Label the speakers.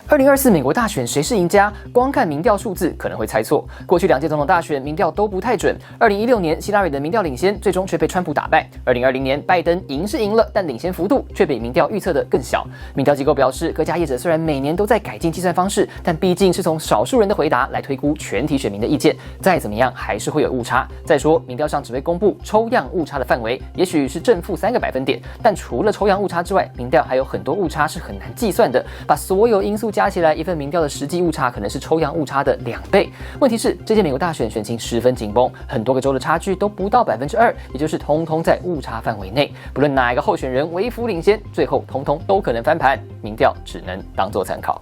Speaker 1: 2024美国大选谁是赢家？光看民调数字可能会猜错。过去2届总统大选民调都不太准。2016年希拉蕊的民调领先，最终却被川普打败。2020年拜登赢是赢了，但领先幅度却比民调预测的更小。民调机构表示，各家业者虽然每年都在改进计算方式，但毕竟是从少数人的回答来推估全体选民的意见，再怎么样还是会有误差。再说，民调上只会公布抽样误差的范围，也许是正负3个百分点，但除了抽样误差之外，民调还有很多误差是很难计算的。把所有因素加起来，一份民调的实际误差可能是抽样误差的2倍。问题是，这届美国大选选情十分紧绷，很多个州的差距都不到2%，也就是通通在误差范围内。不论哪一个候选人微幅领先，最后通通都可能翻盘。民调只能当作参考。